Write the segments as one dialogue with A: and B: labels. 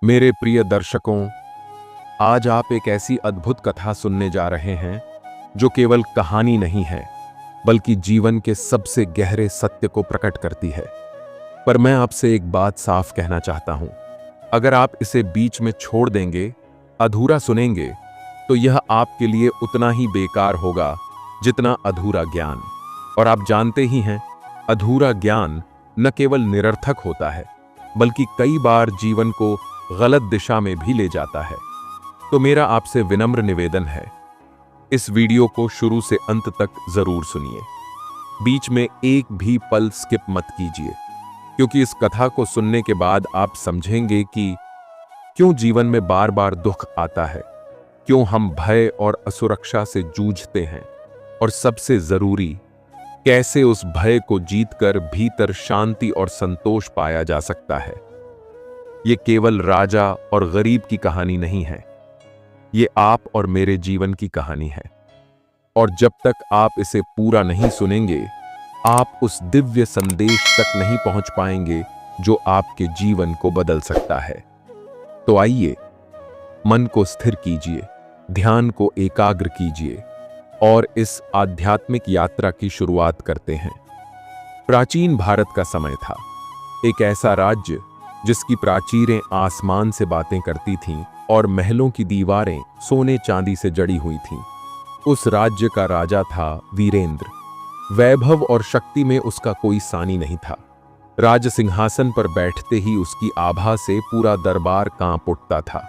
A: मेरे प्रिय दर्शकों, आज आप एक ऐसी अद्भुत कथा सुनने जा रहे हैं जो केवल कहानी नहीं है, बल्कि जीवन के सबसे गहरे सत्य को प्रकट करती है। पर मैं आपसे एक बात साफ कहना चाहता हूं, अगर आप इसे बीच में छोड़ देंगे, अधूरा सुनेंगे, तो यह आपके लिए उतना ही बेकार होगा जितना अधूरा ज्ञान। और आप जानते ही हैं, अधूरा ज्ञान न केवल निरर्थक होता है, बल्कि कई बार जीवन को गलत दिशा में भी ले जाता है। तो मेरा आपसे विनम्र निवेदन है, इस वीडियो को शुरू से अंत तक जरूर सुनिए। बीच में एक भी पल स्किप मत कीजिए, क्योंकि इस कथा को सुनने के बाद आप समझेंगे कि क्यों जीवन में बार बार दुख आता है, क्यों हम भय और असुरक्षा से जूझते हैं, और सबसे जरूरी, कैसे उस भय को जीतकर भीतर शांति और संतोष पाया जा सकता है। ये केवल राजा और गरीब की कहानी नहीं है, ये आप और मेरे जीवन की कहानी है। और जब तक आप इसे पूरा नहीं सुनेंगे, आप उस दिव्य संदेश तक नहीं पहुंच पाएंगे जो आपके जीवन को बदल सकता है। तो आइए, मन को स्थिर कीजिए, ध्यान को एकाग्र कीजिए और इस आध्यात्मिक यात्रा की शुरुआत करते हैं। प्राचीन भारत का समय था, एक ऐसा राज्य जिसकी प्राचीरें आसमान से बातें करती थीं और महलों की दीवारें सोने चांदी से जड़ी हुई थीं। उस राज्य का राजा था वीरेंद्र। वैभव और शक्ति में उसका कोई सानी नहीं था। राज सिंहासन पर बैठते ही उसकी आभा से पूरा दरबार कांप उठता था।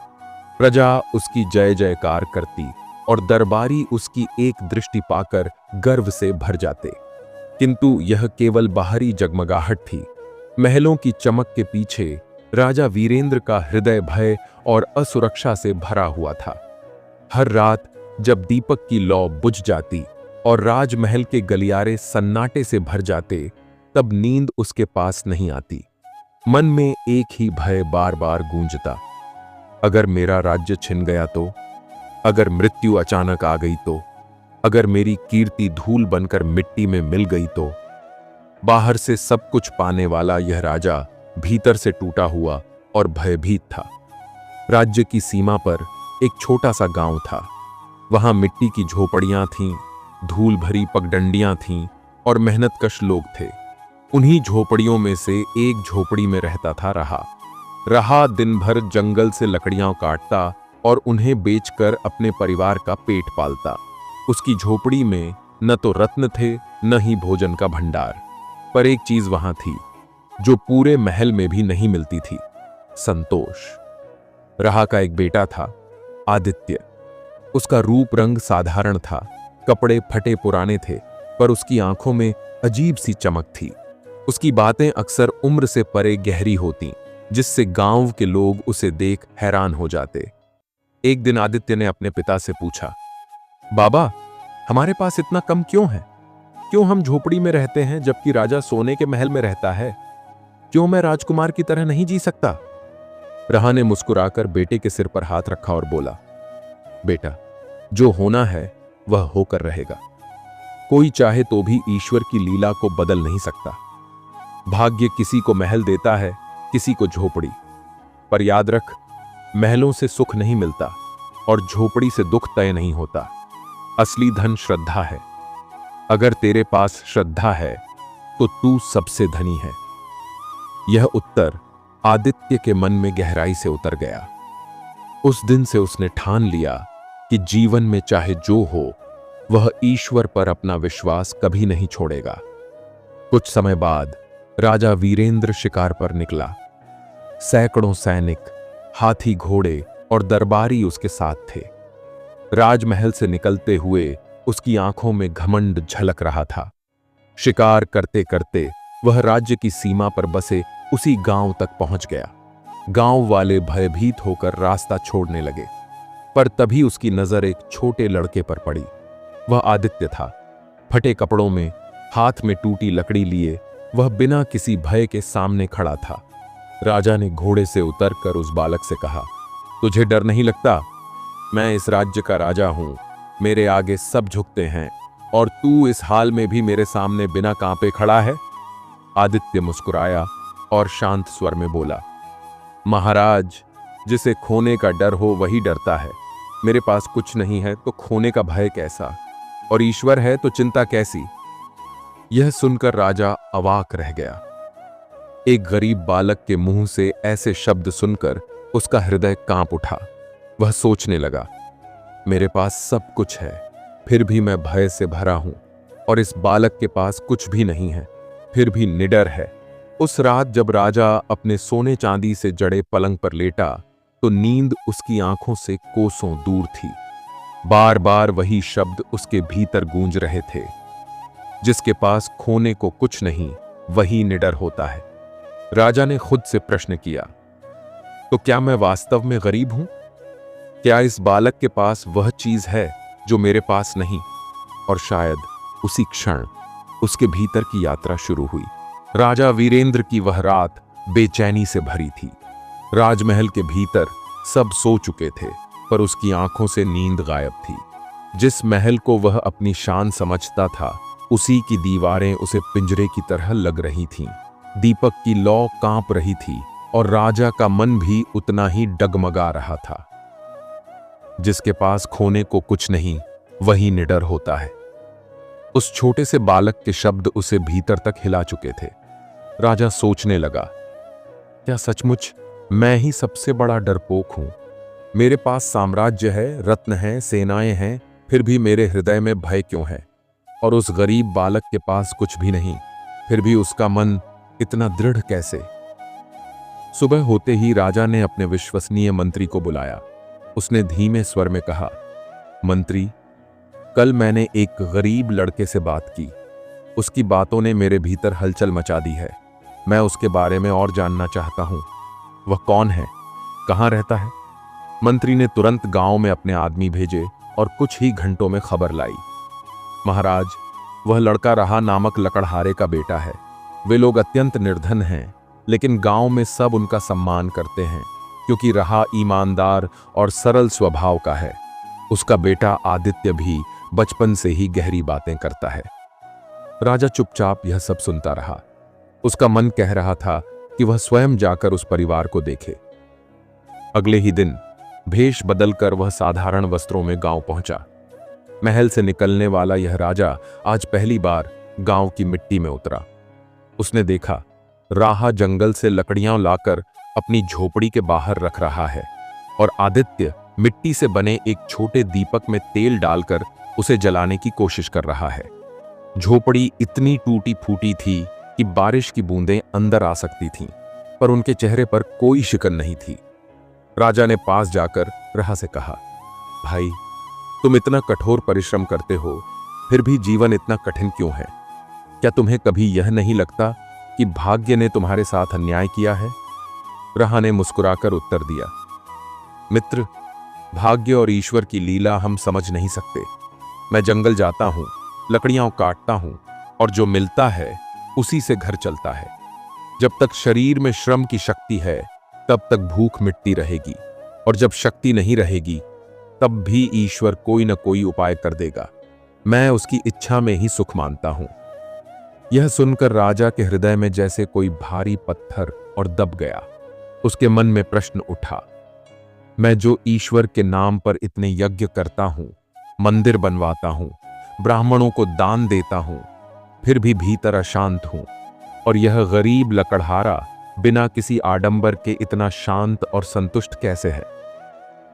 A: प्रजा उसकी जय जयकार करती और दरबारी उसकी एक दृष्टि पाकर गर्व से भर जाते। किंतु यह केवल बाहरी जगमगाहट थी। महलों की चमक के पीछे राजा वीरेंद्र का हृदय भय और असुरक्षा से भरा हुआ था। हर रात जब दीपक की लौ बुझ जाती और राजमहल के गलियारे सन्नाटे से भर जाते, तब नींद उसके पास नहीं आती। मन में एक ही भय बार बार गूंजता, अगर मेरा राज्य छिन गया तो, अगर मृत्यु अचानक आ गई तो, अगर मेरी कीर्ति धूल बनकर मिट्टी में मिल गई तो। बाहर से सब कुछ पाने वाला यह राजा भीतर से टूटा हुआ और भयभीत था। राज्य की सीमा पर एक छोटा सा गांव था। वहां मिट्टी की झोपड़ियां थीं, धूल भरी पगडंडियां थीं और मेहनतकश लोग थे। उन्हीं झोपड़ियों में से एक झोपड़ी में रहता था रहा दिन भर जंगल से लकड़ियां काटता और उन्हें बेचकर अपने परिवार का पेट पालता। उसकी झोपड़ी में न तो रत्न थे, न ही भोजन का भंडार, पर एक चीज वहां थी जो पूरे महल में भी नहीं मिलती थी, संतोष। रहा का एक बेटा था, आदित्य। उसका रूप रंग साधारण था, कपड़े फटे पुराने थे, पर उसकी आंखों में अजीब सी चमक थी। उसकी बातें अक्सर उम्र से परे गहरी होती, जिससे गांव के लोग उसे देख हैरान हो जाते। एक दिन आदित्य ने अपने पिता से पूछा, बाबा, हमारे पास इतना कम क्यों है? क्यों हम झोपड़ी में रहते हैं जबकि राजा सोने के महल में रहता है? क्यों मैं राजकुमार की तरह नहीं जी सकता? रहा ने मुस्कुराकर बेटे के सिर पर हाथ रखा और बोला, बेटा, जो होना है वह होकर रहेगा। कोई चाहे तो भी ईश्वर की लीला को बदल नहीं सकता। भाग्य किसी को महल देता है, किसी को झोपड़ी। पर याद रख, महलों से सुख नहीं मिलता और झोपड़ी से दुख तय नहीं होता। असली धन श्रद्धा है। अगर तेरे पास श्रद्धा है तो तू सबसे धनी है। यह उत्तर आदित्य के मन में गहराई से उतर गया। उस दिन से उसने ठान लिया कि जीवन में चाहे जो हो, वह ईश्वर पर अपना विश्वास कभी नहीं छोड़ेगा। कुछ समय बाद राजा वीरेंद्र शिकार पर निकला। सैकड़ों सैनिक, हाथी, घोड़े और दरबारी उसके साथ थे। राजमहल से निकलते हुए उसकी आंखों में घमंड झलक रहा था। शिकार करते करते वह राज्य की सीमा पर बसे उसी गांव तक पहुंच गया। गांव वाले भयभीत होकर रास्ता छोड़ने लगे, पर तभी उसकी नजर एक छोटे लड़के पर पड़ी। वह आदित्य था। फटे कपड़ों में, हाथ में टूटी लकड़ी लिए वह बिना किसी भय के सामने खड़ा था। राजा ने घोड़े से उतरकर उस बालक से कहा, तुझे डर नहीं लगता? मैं इस राज्य का राजा हूं, मेरे आगे सब झुकते हैं, और तू इस हाल में भी मेरे सामने बिना कांपे खड़ा है? आदित्य मुस्कुराया और शांत स्वर में बोला, महाराज, जिसे खोने का डर हो वही डरता है। मेरे पास कुछ नहीं है तो खोने का भय कैसा, और ईश्वर है तो चिंता कैसी। यह सुनकर राजा अवाक रह गया। एक गरीब बालक के मुंह से ऐसे शब्द सुनकर उसका हृदय कांप उठा। वह सोचने लगा, मेरे पास सब कुछ है, फिर भी मैं भय से भरा हूं, और इस बालक के पास कुछ भी नहीं है, फिर भी निडर है। उस रात जब राजा अपने सोने चांदी से जड़े पलंग पर लेटा तो नींद उसकी आंखों से कोसों दूर थी। बार बार वही शब्द उसके भीतर गूंज रहे थे, जिसके पास खोने को कुछ नहीं वही निडर होता है। राजा ने खुद से प्रश्न किया, तो क्या मैं वास्तव में गरीब हूं? क्या इस बालक के पास वह चीज है जो मेरे पास नहीं? और शायद उसी क्षण उसके भीतर की यात्रा शुरू हुई। राजा वीरेंद्र की वह रात बेचैनी से भरी थी। राजमहल के भीतर सब सो चुके थे, पर उसकी आंखों से नींद गायब थी। जिस महल को वह अपनी शान समझता था, उसी की दीवारें उसे पिंजरे की तरह लग रही थीं। दीपक की लौ कांप रही थी और राजा का मन भी उतना ही डगमगा रहा था। जिसके पास खोने को कुछ नहीं वही निडर होता है। उस छोटे से बालक के शब्द उसे भीतर तक हिला चुके थे। राजा सोचने लगा, क्या सचमुच मैं ही सबसे बड़ा डरपोक हूं? मेरे पास साम्राज्य है, रत्न हैं, सेनाएं हैं, फिर भी मेरे हृदय में भय क्यों है? और उस गरीब बालक के पास कुछ भी नहीं, फिर भी उसका मन इतना दृढ़ कैसे? सुबह होते ही राजा ने अपने विश्वसनीय मंत्री को बुलाया। उसने धीमे स्वर में कहा, मंत्री, कल मैंने एक गरीब लड़के से बात की। उसकी बातों ने मेरे भीतर हलचल मचा दी है। मैं उसके बारे में और जानना चाहता हूं। वह कौन है? कहां रहता है? मंत्री ने तुरंत गांव में अपने आदमी भेजे और कुछ ही घंटों में खबर लाई। महाराज, वह लड़का रहा नामक लकड़हारे का बेटा है। वे लोग अत्यंत निर्धन हैं, लेकिन गांव में सब उनका सम्मान करते हैं, क्योंकि रहा ईमानदार और सरल स्वभाव का है। उसका बेटा आदित्य भी बचपन से ही गहरी बातें करता है। राजा चुपचाप यह सब सुनता रहा। उसका मन कह रहा था कि वह स्वयं जाकर उस परिवार को देखे। अगले ही दिन भेष बदलकर वह साधारण वस्त्रों में गांव पहुंचा। महल से निकलने वाला यह राजा आज पहली बार गांव की मिट्टी में उतरा। उसने देखा, राहा जंगल से लकड़ियां लाकर अपनी झोपड़ी के बाहर रख रहा है, और आदित्य मिट्टी से बने एक छोटे दीपक में तेल डालकर उसे जलाने की कोशिश कर रहा है। झोपड़ी इतनी टूटी फूटी थी कि बारिश की बूंदें अंदर आ सकती थीं, पर उनके चेहरे पर कोई शिकन नहीं थी। राजा ने पास जाकर राहा से कहा, भाई, तुम इतना कठोर परिश्रम करते हो, फिर भी जीवन इतना कठिन क्यों है? क्या तुम्हें कभी यह नहीं लगता कि भाग्य ने तुम्हारे साथ अन्याय किया है? राहा ने मुस्कुराकर उत्तर दिया, मित्र, भाग्य और ईश्वर की लीला हम समझ नहीं सकते। मैं जंगल जाता हूं, लकड़ियां काटता हूं, और जो मिलता है उसी से घर चलता है। जब तक शरीर में श्रम की शक्ति है, तब तक भूख मिटती रहेगी, और जब शक्ति नहीं रहेगी, तब भी ईश्वर कोई न कोई उपाय कर देगा। मैं उसकी इच्छा में ही सुख मानता हूं। यह सुनकर राजा के हृदय में जैसे कोई भारी पत्थर और दब गया। उसके मन में प्रश्न उठा, मैं जो ईश्वर के नाम पर इतने यज्ञ करता हूं, मंदिर बनवाता हूं, ब्राह्मणों को दान देता हूं, फिर भी भीतर अशांत हूं, और यह गरीब लकड़हारा बिना किसी आडंबर के इतना शांत और संतुष्ट कैसे है?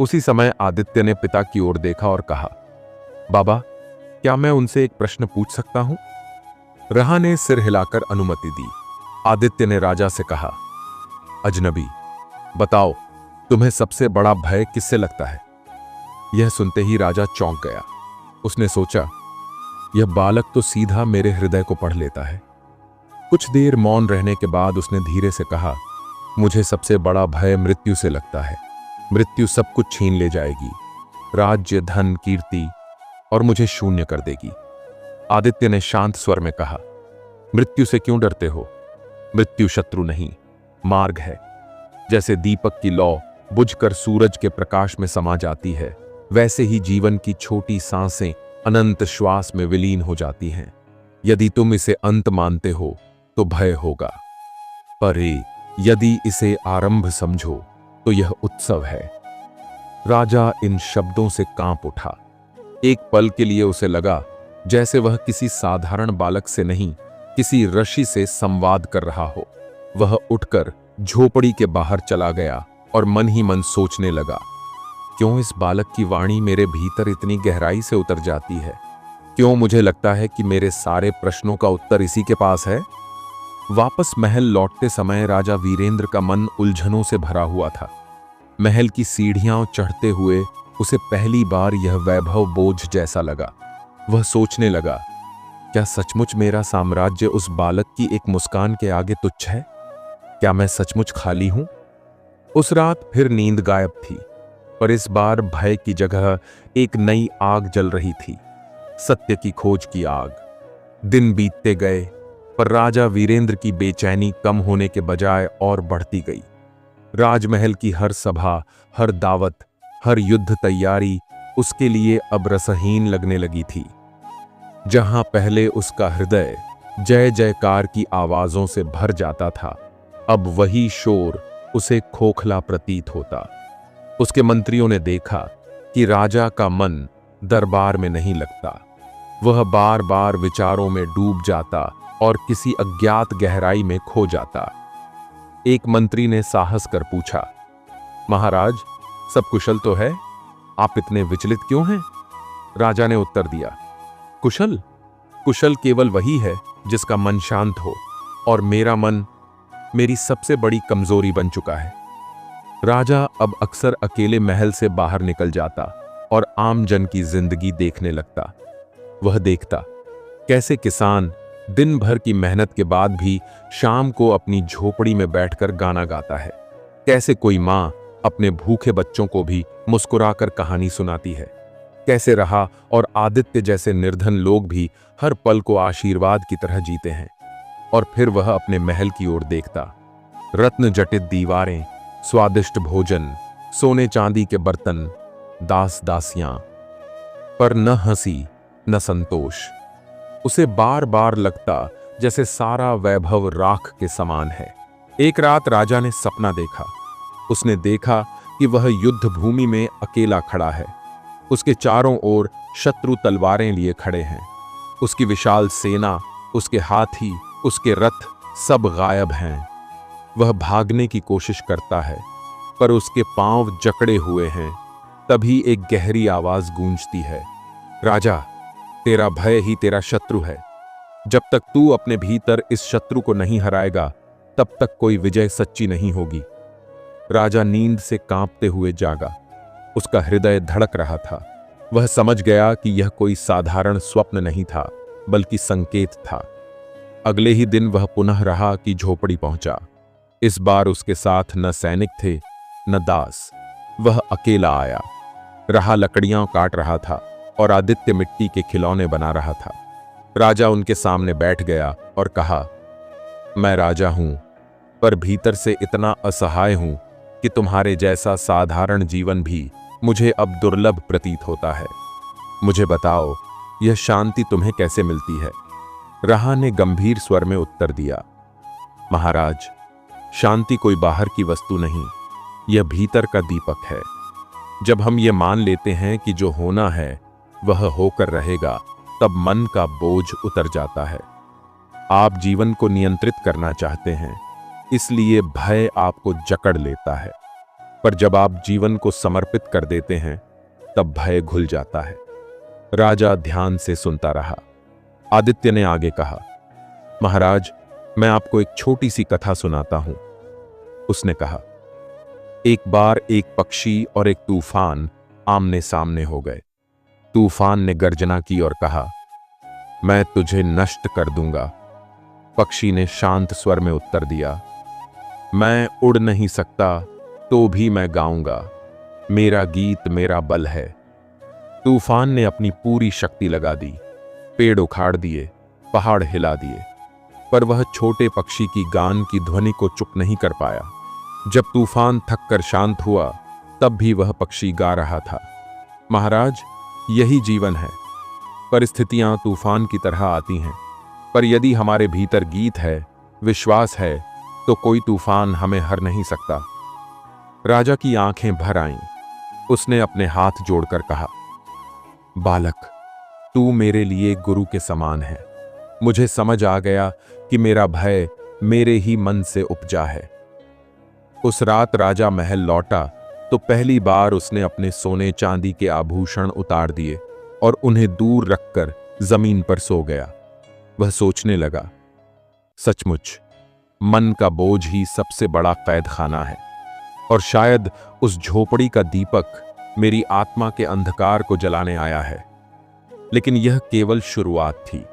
A: उसी समय आदित्य ने पिता की ओर देखा और कहा, बाबा, क्या मैं उनसे एक प्रश्न पूछ सकता हूं? राहा ने सिर हिलाकर अनुमति दी। आदित्य ने राजा से कहा, अजनबी, बताओ, तुम्हें सबसे बड़ा भय किससे लगता है? यह सुनते ही राजा चौंक गया। उसने सोचा, यह बालक तो सीधा मेरे हृदय को पढ़ लेता है। कुछ देर मौन रहने के बाद उसने धीरे से कहा, मुझे सबसे बड़ा भय मृत्यु से लगता है। मृत्यु सब कुछ छीन ले जाएगी, राज्य, धन, कीर्ति, और मुझे शून्य कर देगी। आदित्य ने शांत स्वर में कहा, मृत्यु से क्यों डरते हो? मृत्यु शत्रु नहीं, मार्ग है। जैसे दीपक की लौ बुझकर सूरज के प्रकाश में समा जाती है, वैसे ही जीवन की छोटी सांसें अनंत श्वास में विलीन हो जाती हैं। यदि तुम इसे अंत मानते हो तो भय होगा, पर यदि इसे आरंभ समझो तो यह उत्सव है। राजा इन शब्दों से कांप उठा। एक पल के लिए उसे लगा जैसे वह किसी साधारण बालक से नहीं, किसी ऋषि से संवाद कर रहा हो। वह उठकर झोपड़ी के बाहर चला गया और मन ही मन सोचने लगा, क्यों इस बालक की वाणी मेरे भीतर इतनी गहराई से उतर जाती है? क्यों मुझे लगता है कि मेरे सारे प्रश्नों का उत्तर इसी के पास है? वापस महल लौटते समय राजा वीरेंद्र का मन उलझनों से भरा हुआ था। महल की सीढ़ियां चढ़ते हुए उसे पहली बार यह वैभव बोझ जैसा लगा। वह सोचने लगा, क्या सचमुच मेरा साम्राज्य उस बालक की एक मुस्कान के आगे तुच्छ है? क्या मैं सचमुच खाली हूं? उस रात फिर नींद गायब थी, पर इस बार भय की जगह एक नई आग जल रही थी, सत्य की खोज की आग। दिन बीतते गए, पर राजा वीरेंद्र की बेचैनी कम होने के बजाय और बढ़ती गई। राजमहल की हर सभा, हर दावत, हर युद्ध तैयारी उसके लिए अब रसहीन लगने लगी थी। जहां पहले उसका हृदय जय जयकार की आवाजों से भर जाता था, अब वही शोर उसे खोखला प्रतीत होता। उसके मंत्रियों ने देखा कि राजा का मन दरबार में नहीं लगता। वह बार बार विचारों में डूब जाता और किसी अज्ञात गहराई में खो जाता। एक मंत्री ने साहस कर पूछा, महाराज, सब कुशल तो है? आप इतने विचलित क्यों हैं? राजा ने उत्तर दिया, कुशल? कुशल केवल वही है जिसका मन शांत हो, और मेरा मन मेरी सबसे बड़ी कमजोरी बन चुका है। राजा अब अक्सर अकेले महल से बाहर निकल जाता और आम जन की जिंदगी देखने लगता। वह देखता कैसे किसान दिन भर की मेहनत के बाद भी शाम को अपनी झोपड़ी में बैठकर गाना गाता है, कैसे कोई माँ अपने भूखे बच्चों को भी मुस्कुराकर कहानी सुनाती है, कैसे रहा और आदित्य जैसे निर्धन लोग भी हर पल को आशीर्वाद की तरह जीते हैं। और फिर वह अपने महल की ओर देखता, रत्न जटित दीवारें, स्वादिष्ट भोजन, सोने चांदी के बर्तन, दास दासियां, पर न हंसी न संतोष। उसे बार बार लगता जैसे सारा वैभव राख के समान है। एक रात राजा ने सपना देखा। उसने देखा कि वह युद्ध भूमि में अकेला खड़ा है। उसके चारों ओर शत्रु तलवारें लिए खड़े हैं। उसकी विशाल सेना, उसके हाथी, उसके रथ सब गायब हैं। वह भागने की कोशिश करता है, पर उसके पांव जकड़े हुए हैं। तभी एक गहरी आवाज गूंजती है, राजा, तेरा भय ही तेरा शत्रु है। जब तक तू अपने भीतर इस शत्रु को नहीं हराएगा, तब तक कोई विजय सच्ची नहीं होगी। राजा नींद से कांपते हुए जागा। उसका हृदय धड़क रहा था। वह समझ गया कि यह कोई साधारण स्वप्न नहीं था, बल्कि संकेत था। अगले ही दिन वह पुनः राह की झोपड़ी पहुंचा। इस बार उसके साथ न सैनिक थे न दास। वह अकेला आया। राह लकड़ियां काट रहा था और आदित्य मिट्टी के खिलौने बना रहा था। राजा उनके सामने बैठ गया और कहा, मैं राजा हूं, पर भीतर से इतना असहाय हूं कि तुम्हारे जैसा साधारण जीवन भी मुझे अब दुर्लभ प्रतीत होता है। मुझे बताओ, यह शांति तुम्हें कैसे मिलती है? राह ने गंभीर स्वर में उत्तर दिया, महाराज, शांति कोई बाहर की वस्तु नहीं, यह भीतर का दीपक है। जब हम ये मान लेते हैं कि जो होना है वह होकर रहेगा, तब मन का बोझ उतर जाता है। आप जीवन को नियंत्रित करना चाहते हैं, इसलिए भय आपको जकड़ लेता है, पर जब आप जीवन को समर्पित कर देते हैं, तब भय घुल जाता है। राजा ध्यान से सुनता रहा। आदित्य ने आगे कहा, महाराज, मैं आपको एक छोटी सी कथा सुनाता हूं। उसने कहा, एक बार एक पक्षी और एक तूफान आमने सामने हो गए। तूफान ने गर्जना की और कहा, मैं तुझे नष्ट कर दूंगा। पक्षी ने शांत स्वर में उत्तर दिया, मैं उड़ नहीं सकता तो भी मैं गाऊंगा, मेरा गीत मेरा बल है। तूफान ने अपनी पूरी शक्ति लगा दी, पेड़ उखाड़ दिए, पहाड़ हिला दिए, पर वह छोटे पक्षी की गान की ध्वनि को चुप नहीं कर पाया। जब तूफान थक कर शांत हुआ, तब भी वह पक्षी गा रहा था, महाराज, यही जीवन है। परिस्थितियां तूफान की तरह आती हैं, पर यदि हमारे भीतर गीत है, विश्वास है, तो कोई तूफान हमें हर नहीं सकता। राजा की आंखें भर आईं। उसने अपने हाथ जोड़कर कहा, बालक, तू मेरे लिए गुरु के समान है। मुझे समझ आ गया कि मेरा भय मेरे ही मन से उपजा है। उस रात राजा महल लौटा तो पहली बार उसने अपने सोने चांदी के आभूषण उतार दिए और उन्हें दूर रखकर जमीन पर सो गया। वह सोचने लगा, सचमुच मन का बोझ ही सबसे बड़ा कैद खाना है और शायद उस झोपड़ी का दीपक मेरी आत्मा के अंधकार को जलाने आया है। लेकिन यह केवल शुरुआत थी।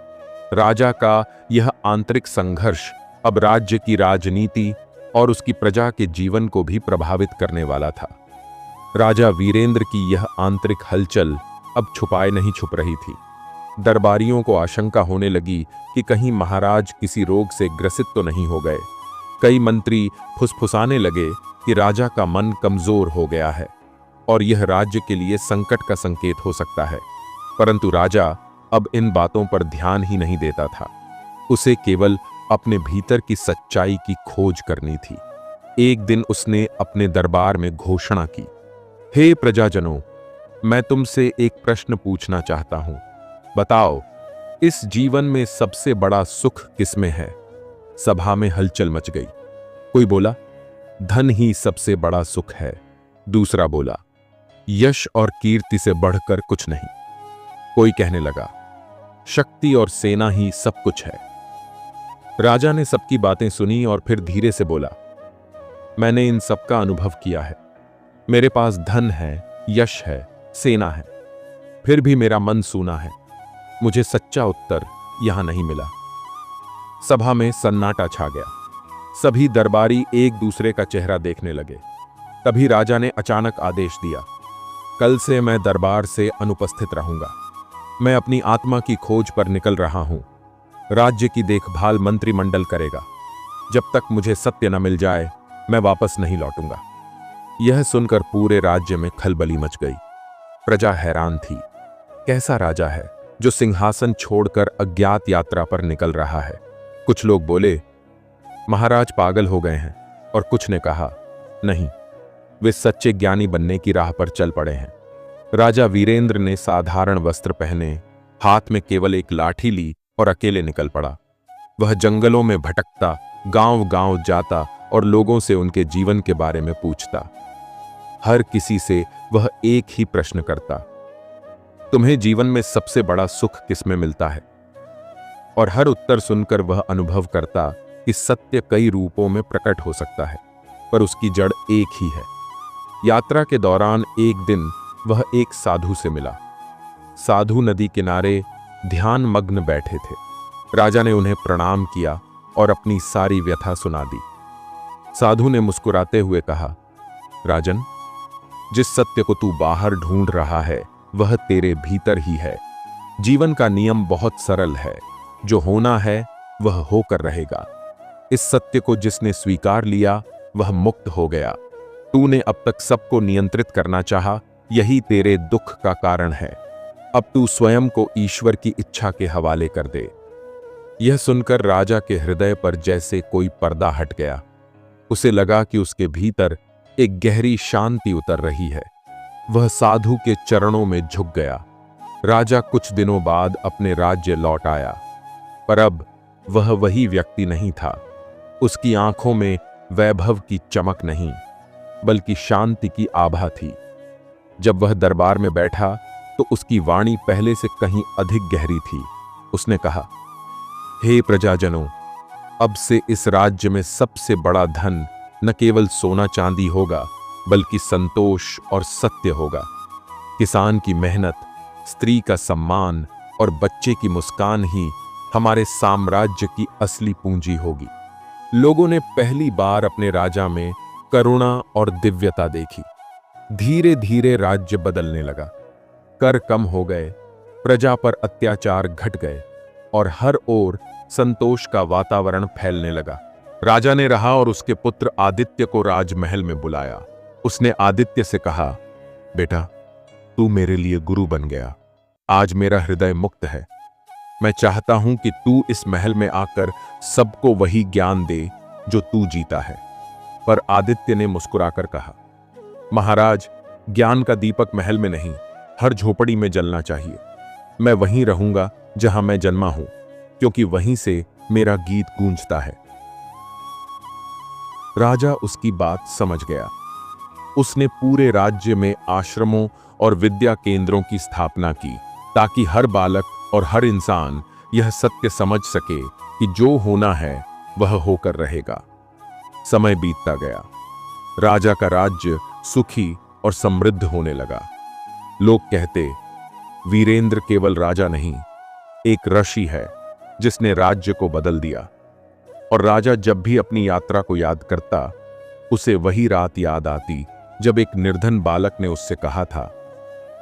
A: राजा का यह आंतरिक संघर्ष अब राज्य की राजनीति और उसकी प्रजा के जीवन को भी प्रभावित करने वाला था। राजा वीरेंद्र की यह आंतरिक हलचल अब छुपाए नहीं छुप रही थी। दरबारियों को आशंका होने लगी कि कहीं महाराज किसी रोग से ग्रसित तो नहीं हो गए। कई मंत्री फुसफुसाने लगे कि राजा का मन कमजोर हो गया है और यह राज्य के लिए संकट का संकेत हो सकता है। परंतु राजा अब इन बातों पर ध्यान ही नहीं देता था। उसे केवल अपने भीतर की सच्चाई की खोज करनी थी। एक दिन उसने अपने दरबार में घोषणा की, हे प्रजाजनों, मैं तुमसे एक प्रश्न पूछना चाहता हूं। बताओ, इस जीवन में सबसे बड़ा सुख किसमें है? सभा में हलचल मच गई। कोई बोला, धन ही सबसे बड़ा सुख है। दूसरा बोला, यश और कीर्ति से बढ़कर कुछ नहीं। कोई कहने लगा, शक्ति और सेना ही सब कुछ है। राजा ने सबकी बातें सुनी और फिर धीरे से बोला, मैंने इन सब का अनुभव किया है। मेरे पास धन है, यश है, सेना है, फिर भी मेरा मन सूना है। मुझे सच्चा उत्तर यहां नहीं मिला। सभा में सन्नाटा छा गया। सभी दरबारी एक दूसरे का चेहरा देखने लगे। तभी राजा ने अचानक आदेश दिया, कल से मैं दरबार से अनुपस्थित रहूंगा। मैं अपनी आत्मा की खोज पर निकल रहा हूं। राज्य की देखभाल मंत्रिमंडल करेगा। जब तक मुझे सत्य न मिल जाए, मैं वापस नहीं लौटूंगा। यह सुनकर पूरे राज्य में खलबली मच गई। प्रजा हैरान थी। कैसा राजा है जो सिंहासन छोड़कर अज्ञात यात्रा पर निकल रहा है? कुछ लोग बोले, महाराज पागल हो गए हैं, और कुछ ने कहा, नहीं, वे सच्चे ज्ञानी बनने की राह पर चल पड़े हैं। राजा वीरेंद्र ने साधारण वस्त्र पहने, हाथ में केवल एक लाठी ली और अकेले निकल पड़ा। वह जंगलों में भटकता, गांव-गांव जाता और लोगों से उनके जीवन के बारे में पूछता। हर किसी से वह एक ही प्रश्न करता, तुम्हें जीवन में सबसे बड़ा सुख किसमें मिलता है? और हर उत्तर सुनकर वह अनुभव करता कि सत्य कई रूपों में प्रकट हो सकता है, पर उसकी जड़ एक ही है। यात्रा के दौरान एक दिन वह एक साधु से मिला। साधु नदी किनारे ध्यान मग्न बैठे थे। राजा ने उन्हें प्रणाम किया और अपनी सारी व्यथा सुना दी। साधु ने मुस्कुराते हुए कहा, राजन, जिस सत्य को तू बाहर ढूंढ रहा है वह तेरे भीतर ही है। जीवन का नियम बहुत सरल है, जो होना है वह होकर रहेगा। इस सत्य को जिसने स्वीकार लिया वह मुक्त हो गया। तूने अब तक सबको नियंत्रित करना चाहा, यही तेरे दुख का कारण है। अब तू स्वयं को ईश्वर की इच्छा के हवाले कर दे। यह सुनकर राजा के हृदय पर जैसे कोई पर्दा हट गया। उसे लगा कि उसके भीतर एक गहरी शांति उतर रही है। वह साधु के चरणों में झुक गया। राजा कुछ दिनों बाद अपने राज्य लौट आया, पर अब वह वही व्यक्ति नहीं था। उसकी आंखों में वैभव की चमक नहीं, बल्कि शांति की आभा थी। जब वह दरबार में बैठा तो उसकी वाणी पहले से कहीं अधिक गहरी थी। उसने कहा, हे प्रजाजनों, अब से इस राज्य में सबसे बड़ा धन न केवल सोना चांदी होगा, बल्कि संतोष और सत्य होगा। किसान की मेहनत, स्त्री का सम्मान और बच्चे की मुस्कान ही हमारे साम्राज्य की असली पूंजी होगी। लोगों ने पहली बार अपने राजा में करुणा और दिव्यता देखी। धीरे धीरे राज्य बदलने लगा। कर कम हो गए, प्रजा पर अत्याचार घट गए और हर ओर संतोष का वातावरण फैलने लगा। राजा ने रहा और उसके पुत्र आदित्य को राजमहल में बुलाया। उसने आदित्य से कहा, बेटा, तू मेरे लिए गुरु बन गया। आज मेरा हृदय मुक्त है। मैं चाहता हूं कि तू इस महल में आकर सबको वही ज्ञान दे जो तू जीता है। पर आदित्य ने मुस्कुराकर कहा, महाराज, ज्ञान का दीपक महल में नहीं, हर झोपड़ी में जलना चाहिए। मैं वहीं रहूंगा जहां मैं जन्मा हूं, क्योंकि वहीं से मेरा गीत गूंजता है। राजा उसकी बात समझ गया। उसने पूरे राज्य में आश्रमों और विद्या केंद्रों की स्थापना की, ताकि हर बालक और हर इंसान यह सत्य समझ सके कि जो होना है वह होकर रहेगा। समय बीतता गया। राजा का राज्य सुखी और समृद्ध होने लगा। लोग कहते, वीरेंद्र केवल राजा नहीं, एक ऋषि है जिसने राज्य को बदल दिया। और राजा जब भी अपनी यात्रा को याद करता, उसे वही रात याद आती जब एक निर्धन बालक ने उससे कहा था,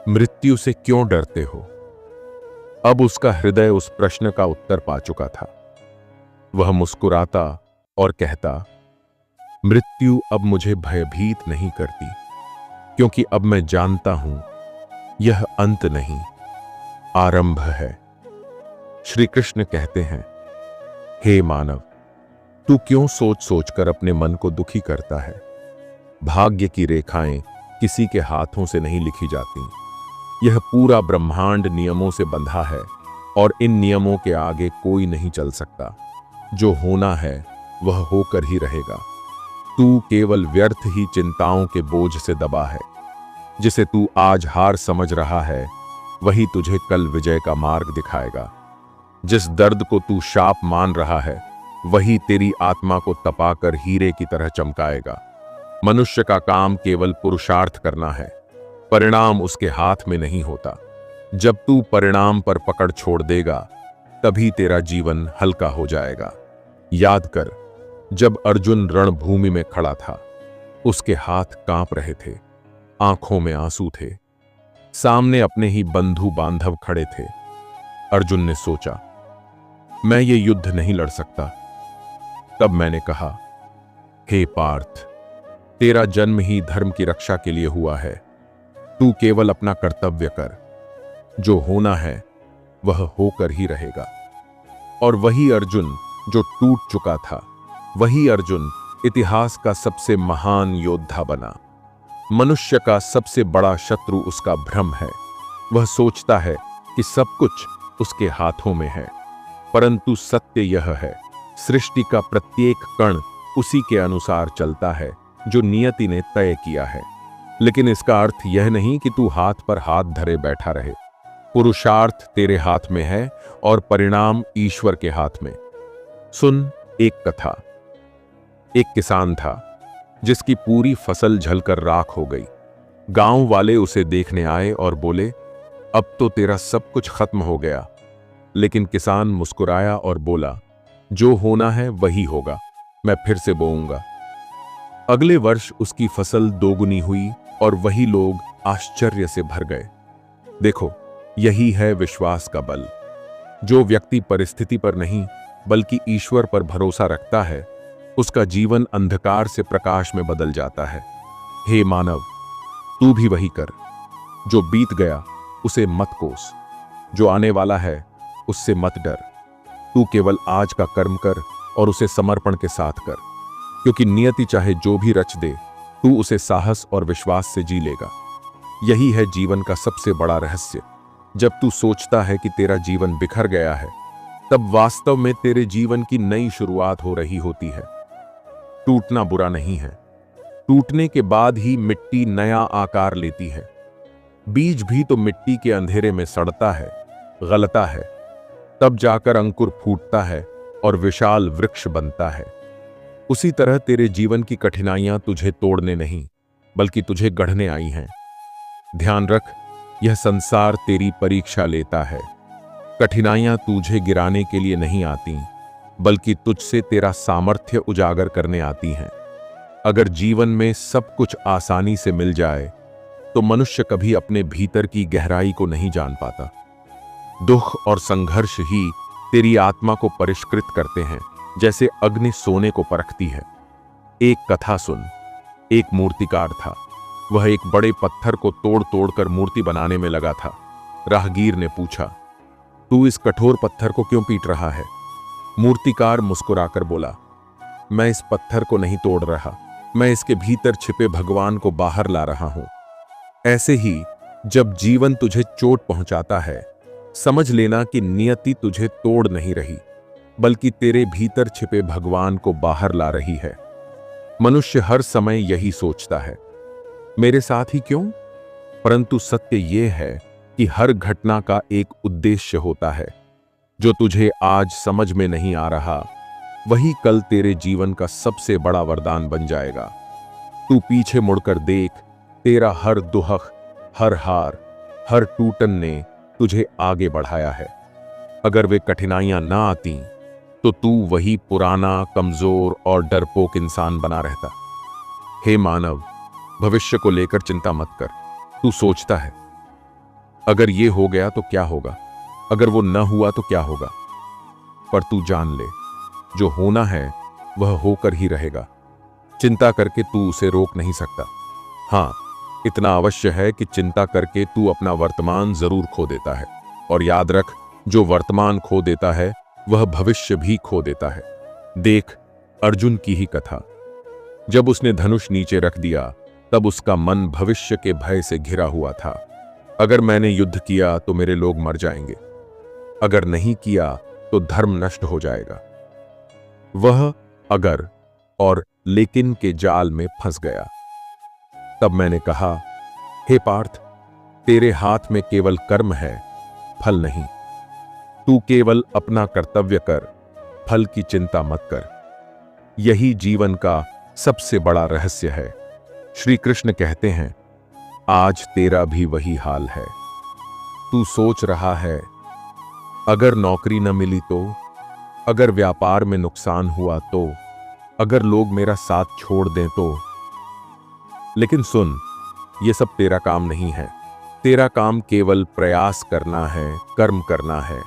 A: मृत्यु से क्यों डरते हो? अब उसका हृदय उस प्रश्न का उत्तर पा चुका था। वह मुस्कुराता और कहता, मृत्यु अब मुझे भयभीत नहीं करती, क्योंकि अब मैं जानता हूं यह अंत नहीं, आरंभ है। श्री कृष्ण कहते हैं, हे मानव, तू क्यों सोच सोचकर अपने मन को दुखी करता है? भाग्य की रेखाएं किसी के हाथों से नहीं लिखी जाती। यह पूरा ब्रह्मांड नियमों से बंधा है और इन नियमों के आगे कोई नहीं चल सकता। जो होना है वह होकर ही रहेगा। तू केवल व्यर्थ ही चिंताओं के बोझ से दबा है। जिसे तू आज हार समझ रहा है, वही तुझे कल विजय का मार्ग दिखाएगा। जिस दर्द को तू शाप मान रहा है, वही तेरी आत्मा को तपाकर हीरे की तरह चमकाएगा। मनुष्य का काम केवल पुरुषार्थ करना है, परिणाम उसके हाथ में नहीं होता। जब तू परिणाम पर पकड़ छोड़ देगा, तभी तेरा जीवन हल्का हो जाएगा। याद कर, जब अर्जुन रणभूमि में खड़ा था, उसके हाथ कांप रहे थे, आंखों में आंसू थे। सामने अपने ही बंधु बांधव खड़े थे। अर्जुन ने सोचा, मैं ये युद्ध नहीं लड़ सकता। तब मैंने कहा, हे पार्थ, तेरा जन्म ही धर्म की रक्षा के लिए हुआ है। तू केवल अपना कर्तव्य कर। जो होना है वह होकर ही रहेगा। और वही अर्जुन जो टूट चुका था, वही अर्जुन इतिहास का सबसे महान योद्धा बना। मनुष्य का सबसे बड़ा शत्रु उसका भ्रम है। वह सोचता है कि सब कुछ उसके हाथों में है, परंतु सत्य यह है, सृष्टि का प्रत्येक कण उसी के अनुसार चलता है जो नियति ने तय किया है। लेकिन इसका अर्थ यह नहीं कि तू हाथ पर हाथ धरे बैठा रहे। पुरुषार्थ तेरे हाथ में है और परिणाम ईश्वर के हाथ में। सुन एक कथा। एक किसान था जिसकी पूरी फसल जलकर राख हो गई। गांव वाले उसे देखने आए और बोले, अब तो तेरा सब कुछ खत्म हो गया। लेकिन किसान मुस्कुराया और बोला, जो होना है वही होगा, मैं फिर से बोऊंगा। अगले वर्ष उसकी फसल दोगुनी हुई और वही लोग आश्चर्य से भर गए। देखो, यही है विश्वास का बल। जो व्यक्ति परिस्थिति पर नहीं बल्कि ईश्वर पर भरोसा रखता है, उसका जीवन अंधकार से प्रकाश में बदल जाता है। हे मानव, तू भी वही कर। जो बीत गया उसे मत कोस, जो आने वाला है उससे मत डर। तू केवल आज का कर्म कर और उसे समर्पण के साथ कर, क्योंकि नियति चाहे जो भी रच दे, तू उसे साहस और विश्वास से जी लेगा। यही है जीवन का सबसे बड़ा रहस्य। जब तू सोचता है कि तेरा जीवन बिखर गया है, तब वास्तव में तेरे जीवन की नई शुरुआत हो रही होती है। टूटना बुरा नहीं है। टूटने के बाद ही मिट्टी नया आकार लेती है। बीज भी तो मिट्टी के अंधेरे में सड़ता है, गलता है, तब जाकर अंकुर फूटता है और विशाल वृक्ष बनता है। उसी तरह तेरे जीवन की कठिनाइयां तुझे तोड़ने नहीं बल्कि तुझे गढ़ने आई हैं। ध्यान रख, यह संसार तेरी परीक्षा लेता है। कठिनाइयां तुझे गिराने के लिए नहीं आती, बल्कि तुझसे तेरा सामर्थ्य उजागर करने आती हैं। अगर जीवन में सब कुछ आसानी से मिल जाए, तो मनुष्य कभी अपने भीतर की गहराई को नहीं जान पाता। दुख और संघर्ष ही तेरी आत्मा को परिष्कृत करते हैं, जैसे अग्नि सोने को परखती है। एक कथा सुन। एक मूर्तिकार था। वह एक बड़े पत्थर को तोड़ तोड़कर मूर्ति बनाने में लगा था। राहगीर ने पूछा, तू इस कठोर पत्थर को क्यों पीट रहा है? मूर्तिकार मुस्कुराकर बोला, मैं इस पत्थर को नहीं तोड़ रहा, मैं इसके भीतर छिपे भगवान को बाहर ला रहा हूं। ऐसे ही जब जीवन तुझे चोट पहुंचाता है, समझ लेना कि नियति तुझे तोड़ नहीं रही, बल्कि तेरे भीतर छिपे भगवान को बाहर ला रही है। मनुष्य हर समय यही सोचता है, मेरे साथ ही क्यों? परंतु सत्य यह है कि हर घटना का एक उद्देश्य होता है। जो तुझे आज समझ में नहीं आ रहा, वही कल तेरे जीवन का सबसे बड़ा वरदान बन जाएगा। तू पीछे मुड़कर देख, तेरा हर दुहक, हर हार, हर टूटन ने तुझे आगे बढ़ाया है। अगर वे कठिनाइयां ना आती तो तू वही पुराना, कमजोर और डरपोक इंसान बना रहता। हे मानव, भविष्य को लेकर चिंता मत कर। तू सोचता है, अगर ये हो गया तो क्या होगा, अगर वो न हुआ तो क्या होगा। पर तू जान ले, जो होना है वह होकर ही रहेगा। चिंता करके तू उसे रोक नहीं सकता। हां, इतना अवश्य है कि चिंता करके तू अपना वर्तमान जरूर खो देता है। और याद रख, जो वर्तमान खो देता है वह भविष्य भी खो देता है। देख अर्जुन की ही कथा। जब उसने धनुष नीचे रख दिया, तब उसका मन भविष्य के भय से घिरा हुआ था। अगर मैंने युद्ध किया तो मेरे लोग मर जाएंगे, अगर नहीं किया तो धर्म नष्ट हो जाएगा। वह अगर और लेकिन के जाल में फंस गया। तब मैंने कहा, हे पार्थ, तेरे हाथ में केवल कर्म है, फल नहीं। तू केवल अपना कर्तव्य कर, फल की चिंता मत कर। यही जीवन का सबसे बड़ा रहस्य है। श्री कृष्ण कहते हैं, आज तेरा भी वही हाल है। तू सोच रहा है, अगर नौकरी न मिली तो, अगर व्यापार में नुकसान हुआ तो, अगर लोग मेरा साथ छोड़ दें तो। लेकिन सुन, यह सब तेरा काम नहीं है। तेरा काम केवल प्रयास करना है, कर्म करना है।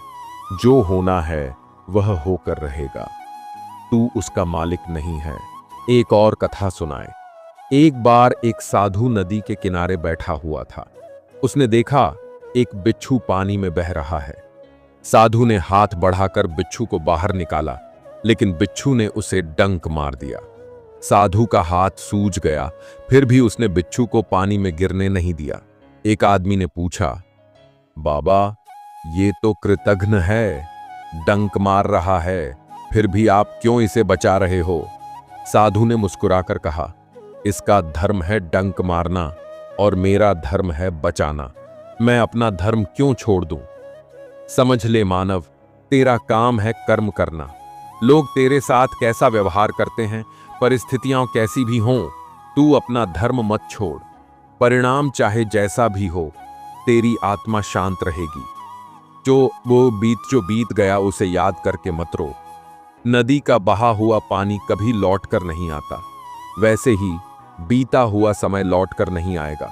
A: जो होना है वह होकर रहेगा। तू उसका मालिक नहीं है। एक और कथा सुनाए। एक बार एक साधु नदी के किनारे बैठा हुआ था। उसने देखा एक बिच्छू पानी में बह रहा है। साधु ने हाथ बढ़ाकर बिच्छू को बाहर निकाला, लेकिन बिच्छू ने उसे डंक मार दिया। साधु का हाथ सूज गया, फिर भी उसने बिच्छू को पानी में गिरने नहीं दिया। एक आदमी ने पूछा, बाबा, ये तो कृतघ्न है, डंक मार रहा है, फिर भी आप क्यों इसे बचा रहे हो? साधु ने मुस्कुराकर कहा, इसका धर्म है डंक मारना और मेरा धर्म है बचाना। मैं अपना धर्म क्यों छोड़ दूं? समझ ले मानव, तेरा काम है कर्म करना। लोग तेरे साथ कैसा व्यवहार करते हैं, परिस्थितियां कैसी भी हों, तू अपना धर्म मत छोड़। परिणाम चाहे जैसा भी हो, तेरी आत्मा शांत रहेगी। जो बीत गया उसे याद करके मत रो। नदी का बहा हुआ पानी कभी लौट कर नहीं आता, वैसे ही बीता हुआ समय लौट कर नहीं आएगा।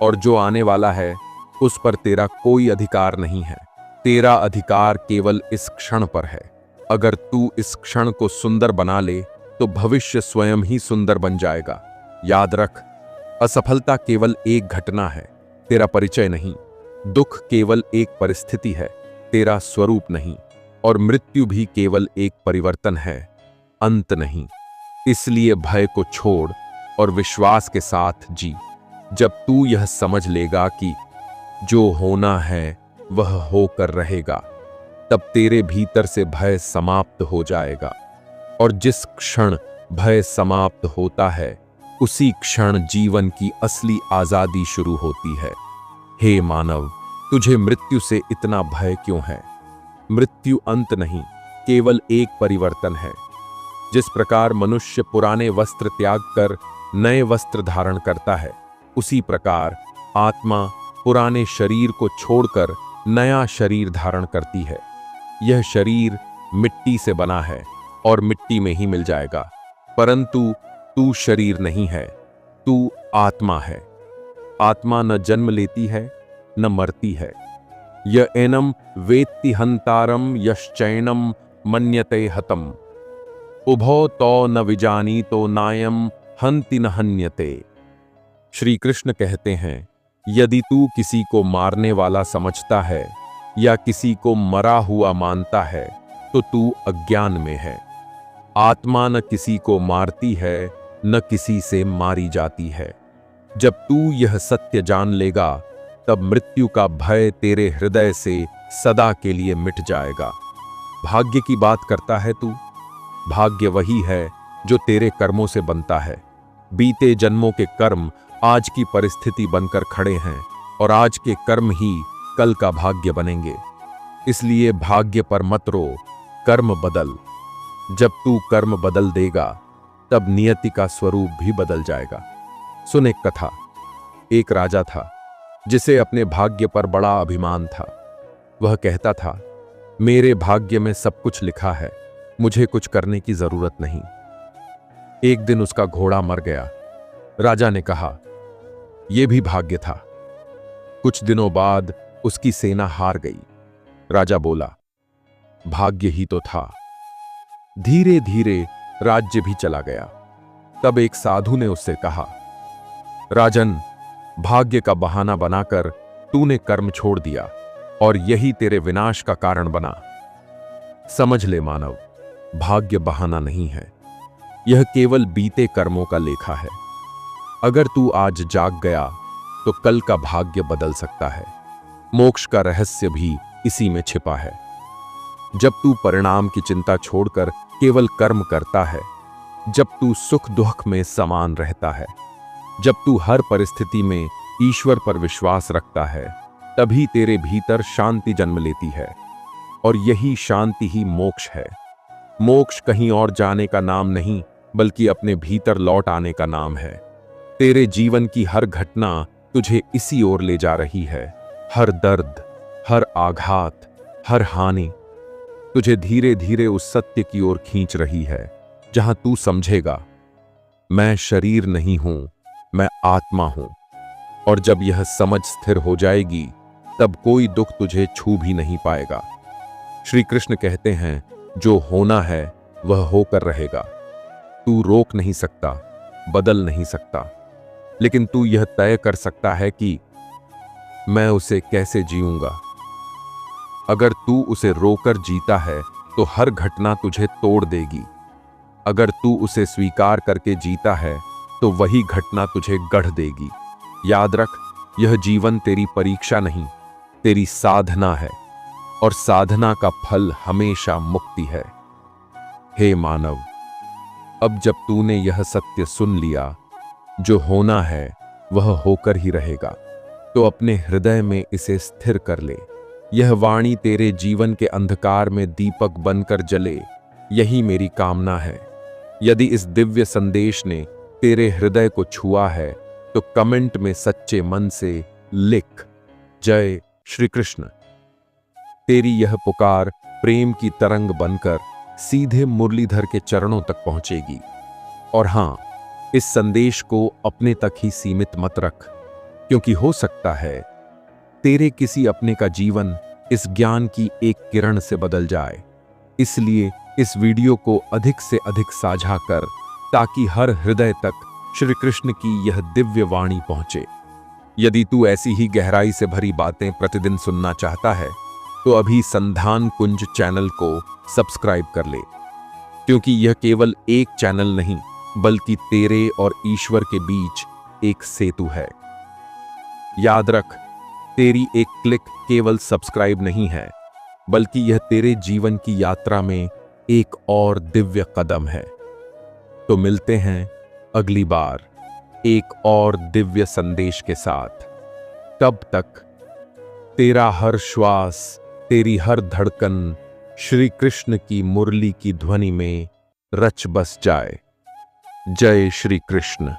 A: और जो आने वाला है उस पर तेरा कोई अधिकार नहीं है। तेरा अधिकार केवल इस क्षण पर है। अगर तू इस क्षण को सुंदर बना ले तो भविष्य स्वयं ही सुंदर बन जाएगा। याद रख, असफलता केवल एक घटना है, तेरा परिचय नहीं। दुख केवल एक परिस्थिति है, तेरा स्वरूप नहीं। और मृत्यु भी केवल एक परिवर्तन है, अंत नहीं। इसलिए भय को छोड़ और विश्वास के साथ जी। जब तू यह समझ लेगा कि जो होना है वह होकर रहेगा, तब तेरे भीतर से भय समाप्त हो जाएगा। और जिस क्षण भय समाप्त होता है, उसी क्षण जीवन की असली आजादी शुरू होती है। हे मानव, तुझे मृत्यु से इतना भय क्यों है? मृत्यु अंत नहीं, केवल एक परिवर्तन है। जिस प्रकार मनुष्य पुराने वस्त्र त्याग कर नए वस्त्र धारण करता है, उसी प्रकार आत्मा पुराने शरीर को छोड़कर नया शरीर धारण करती है। यह शरीर मिट्टी से बना है और मिट्टी में ही मिल जाएगा, परंतु तू शरीर नहीं है, तू आत्मा है। आत्मा न जन्म लेती है न मरती है। य एनम वेत्ति हंतारम यश्चैनम मन्यते हतम, उभौ तो न विजानी तो नायम हंति न हन्यते। श्री कृष्ण कहते हैं, यदि तू किसी को मारने वाला समझता है या किसी को मरा हुआ मानता है तो तू अज्ञान में है। आत्मा न किसी को मारती है न किसी से मारी जाती है। जब तू यह सत्य जान लेगा, तब मृत्यु का भय तेरे हृदय से सदा के लिए मिट जाएगा। भाग्य की बात करता है तू। भाग्य वही है जो तेरे कर्मों से बनता है। बीते जन्मों के कर्म आज की परिस्थिति बनकर खड़े हैं और आज के कर्म ही कल का भाग्य बनेंगे। इसलिए भाग्य पर मत रो, कर्म बदल। जब तू कर्म बदल देगा, तब नियति का स्वरूप भी बदल जाएगा। सुन एक कथा। एक राजा था जिसे अपने भाग्य पर बड़ा अभिमान था। वह कहता था, मेरे भाग्य में सब कुछ लिखा है, मुझे कुछ करने की जरूरत नहीं। एक दिन उसका घोड़ा मर गया। राजा ने कहा, यह भी भाग्य था। कुछ दिनों बाद उसकी सेना हार गई। राजा बोला, भाग्य ही तो था। धीरे धीरे राज्य भी चला गया। तब एक साधु ने उससे कहा, राजन, भाग्य का बहाना बनाकर तूने कर्म छोड़ दिया और यही तेरे विनाश का कारण बना। समझ ले मानव, भाग्य बहाना नहीं है, यह केवल बीते कर्मों का लेखा है। अगर तू आज जाग गया तो कल का भाग्य बदल सकता है। मोक्ष का रहस्य भी इसी में छिपा है। जब तू परिणाम की चिंता छोड़कर केवल कर्म करता है, जब तू सुख दुख में समान रहता है, जब तू हर परिस्थिति में ईश्वर पर विश्वास रखता है, तभी तेरे भीतर शांति जन्म लेती है। और यही शांति ही मोक्ष है। मोक्ष कहीं और जाने का नाम नहीं, बल्कि अपने भीतर लौट आने का नाम है। तेरे जीवन की हर घटना तुझे इसी ओर ले जा रही है। हर दर्द, हर आघात, हर हानि तुझे धीरे धीरे उस सत्य की ओर खींच रही है, जहां तू समझेगा, मैं शरीर नहीं हूं, मैं आत्मा हूं। और जब यह समझ स्थिर हो जाएगी, तब कोई दुख तुझे छू भी नहीं पाएगा। श्री कृष्ण कहते हैं, जो होना है वह होकर रहेगा। तू रोक नहीं सकता, बदल नहीं सकता, लेकिन तू यह तय कर सकता है कि मैं उसे कैसे जीऊंगा। अगर तू उसे रोकर जीता है तो हर घटना तुझे तोड़ देगी। अगर तू उसे स्वीकार करके जीता है तो वही घटना तुझे गढ़ देगी। याद रख, यह जीवन तेरी परीक्षा नहीं, तेरी साधना है, और साधना का फल हमेशा मुक्ति है। हे मानव, अब जब तूने यह सत्य सुन लिया, जो होना है वह होकर ही रहेगा, तो अपने हृदय में इसे स्थिर कर ले। यह वाणी तेरे जीवन के अंधकार में दीपक बनकर जले, यही मेरी कामना है। यदि इस दिव्य संदेश ने तेरे हृदय को छुआ है, तो कमेंट में सच्चे मन से लिख, जय श्री कृष्ण। तेरी यह पुकार प्रेम की तरंग बनकर सीधे मुरलीधर के चरणों तक पहुंचेगी। और हां, इस संदेश को अपने तक ही सीमित मत रख, क्योंकि हो सकता है तेरे किसी अपने का जीवन इस ज्ञान की एक किरण से बदल जाए। इसलिए इस वीडियो को अधिक से अधिक साझा कर, ताकि हर हृदय तक श्री कृष्ण की यह दिव्य वाणी पहुंचे। यदि तू ऐसी ही गहराई से भरी बातें प्रतिदिन सुनना चाहता है, तो अभी संधान कुंज चैनल को सब्सक्राइब कर ले, क्योंकि यह केवल एक चैनल नहीं, बल्कि तेरे और ईश्वर के बीच एक सेतु है। याद रख, तेरी एक क्लिक केवल सब्सक्राइब नहीं है, बल्कि यह तेरे जीवन की यात्रा में एक और दिव्य कदम है। तो मिलते हैं अगली बार एक और दिव्य संदेश के साथ। तब तक तेरा हर श्वास, तेरी हर धड़कन श्री कृष्ण की मुरली की ध्वनि में रच बस जाए। जय श्री कृष्ण।